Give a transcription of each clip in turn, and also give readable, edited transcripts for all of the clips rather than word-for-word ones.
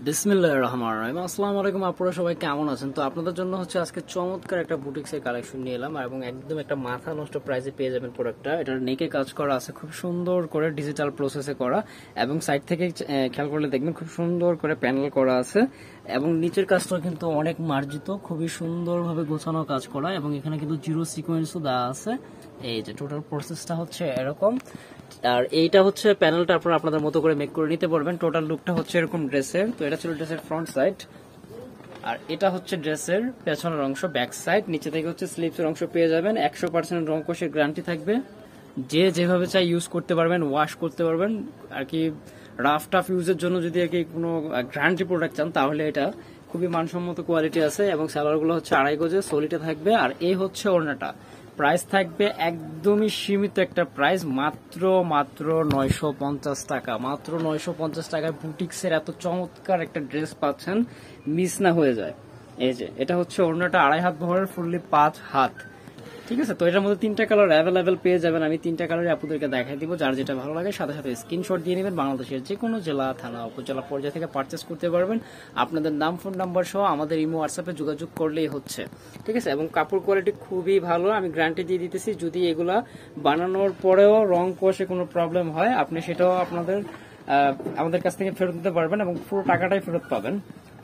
বিসমিল্লাহির রহমানির রহিম। আসসালামু আলাইকুম, আপনারা সবাই কেমন আছেন? তো আপনাদের জন্য হচ্ছে আজকে চমৎকার একটা বুটিক্সের কালেকশন নিয়ে এলাম এবং একদম একটা মাথা নষ্ট প্রাইসে পেয়ে যাবেন প্রোডাক্টটা। এটার নেকে কাজ করা আছে খুব সুন্দর করে ডিজিটাল প্রসেসে করা এবং সাইড থেকে খেয়াল করলে দেখবেন খুব সুন্দর করে প্যানেল করা আছে এবং নিচের কাজটা কিন্তু অনেক মার্জিত, খুবই সুন্দরভাবে গোছানো কাজ করা এবং এখানে কিন্তু জিরো সিকোয়েন্সও দেওয়া আছে। এই যে টোটাল প্রসেসটা হচ্ছে এরকম। আর এইটা হচ্ছে প্যানেলটা আপনারা আপনাদের মতো করে মেক করে নিতে পারবেন। টোটাল লুকটা হচ্ছে এরকম ড্রেসের। তো এটা ছিল ড্রেসের ফ্রন্ট সাইড, আর এটা হচ্ছে ড্রেসের পেছনের অংশ ব্যাক সাইড। নিচে থেকে হচ্ছে স্লিভসের অংশ পেয়ে যাবেন। 100% রং কোষের গ্যারান্টি থাকবে। যে যেভাবে চাই ইউজ করতে পারবেন, ওয়াশ করতে পারবেন আর কি। রাফ টাফ ইউজের জন্য যদি আর কি কোনো গ্যারান্টি প্রোডাক্ট চান তাহলে এটা খুবই মানসম্মত কোয়ালিটি আছে এবং স্যালারগুলো হচ্ছে 2.5 গজে সোলিটা থাকবে। আর এই হচ্ছে ওড়নাটা। প্রাইস থাকবে একদমই সীমিত একটা প্রাইস, মাত্র 950 টাকা। মাত্র 950 টাকায় বুটিক্সের এত চমৎকার একটা ড্রেস পাচ্ছেন, মিস না হয়ে যায়। এই যে এটা হচ্ছে ওড়নাটা 2.5 হাত বহরের, ফুললি 5 হাত। ঠিক আছে, তো এটার মধ্যে 3টা কালার অ্যাভেলেবেল পেয়ে যাবেন। আমি 3টা কালারই আপনাদেরকে দেখাই দিব। যার যেটা ভালো লাগে সাথে সাথে স্ক্রিনশট দিয়ে নেবেন। বাংলাদেশের যে কোনো জেলা, থানা, উপজেলা পর্যায়ে থেকে পারচেস করতে পারবেন। আপনাদের নাম, ফোন নাম্বার সহ আমাদের ইমো হোয়াটসঅ্যাপে যোগাযোগ করলেই হচ্ছে। ঠিক আছে, এবং কাপড় কোয়ালিটি খুবই ভালো, আমি গ্যারান্টি দিয়ে দিতেছি। যদি এগুলা বানানোর পরেও রং কোষে কোনো প্রবলেম হয়, আপনি সেটাও আমাদের কাছ থেকে ফেরত দিতে পারবেন এবং পুরো টাকাটাই ফেরত পাবেন।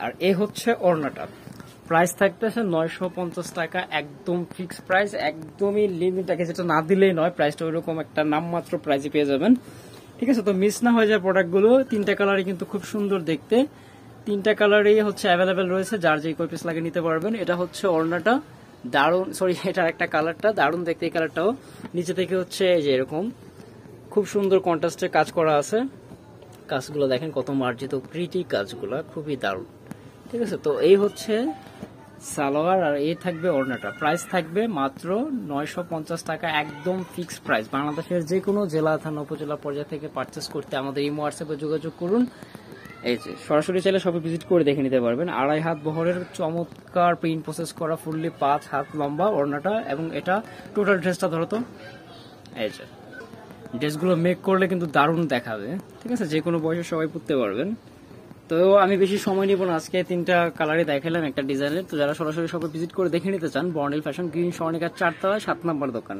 আর এই হচ্ছে ওড়নাটা। প্রাইস থাকতেছে 950 টাকা, একদম ফিক্স প্রাইস, একদমই লিমিট আছে, যেটা না দিলেই নয়। প্রাইসটা ওইরকম একটা নামমাত্র প্রাইসে পেয়ে যাবেন। ঠিক আছে, তো মিস না হয়ে যায় প্রোডাক্টগুলো। 3টা কালারই কিন্তু খুব সুন্দর দেখতে। 3টা কালারই হচ্ছে অ্যাভেলেবেল রয়েছে, যার যে কয় পিস লাগে নিতে পারবেন। এটা হচ্ছে ওড়নাটা, দারুন, সরি এটার একটা কালারটা দারুন দেখতে। এই কালারটাও নিচে থেকে হচ্ছে এই যে এরকম খুব সুন্দর কন্ট্রাস্টের কাজ করা আছে। কাজগুলো দেখেন কত মার্জিত, প্রিটি কাজগুলো খুবই দারুণ। ঠিক আছে, তো এই হচ্ছে সালোয়ার আর এই থাকবে ওড়নাটা। প্রাইস থাকবে মাত্র 950 টাকা, একদম ফিক্স প্রাইস। বাংলাদেশের যে কোনো জেলা, থানা, উপজেলা পর্যায় থেকে পারচেস করতে আমাদের ইমো হোয়াটসঅ্যাপে যোগাযোগ করুন। এই যে সরাসরি চাইলে সবাই ভিজিট করে দেখে নিতে পারবেন। 2.5 হাত বহরের চমৎকার প্রিন্ট প্রসেস করা, ফুললি 5 হাত লম্বা ওড়নাটা এবং এটা টোটাল ড্রেসটা ধরো তো। এই যে ড্রেসগুলো মেক করলে কিন্তু দারুণ দেখাবে। ঠিক আছে, যে কোনো বয়সে সবাই পরতে পারবেন। তো আমি বেশি সময় নিব না, আজকে 3টা কালারই দেখালাম একটা ডিজাইনের। তো যারা সরাসরি সবাই ভিজিট করে দেখে নিতে চান, বর্ণিল ফ্যাশন, গ্রিন স্বর্ণিকার 4 তলায় 7 নম্বর দোকান,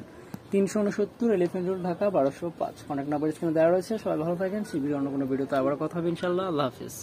369 elephant road, Dhaka 1205। Contact number স্ক্রিনে দেওয়া রয়েছে। সবাই ভালো থাকেন। শিবির অন্য কোনো ভিডিওতে আবার কথা হবে ইনশাল্লাহ। আল্লাহ হাফিজ।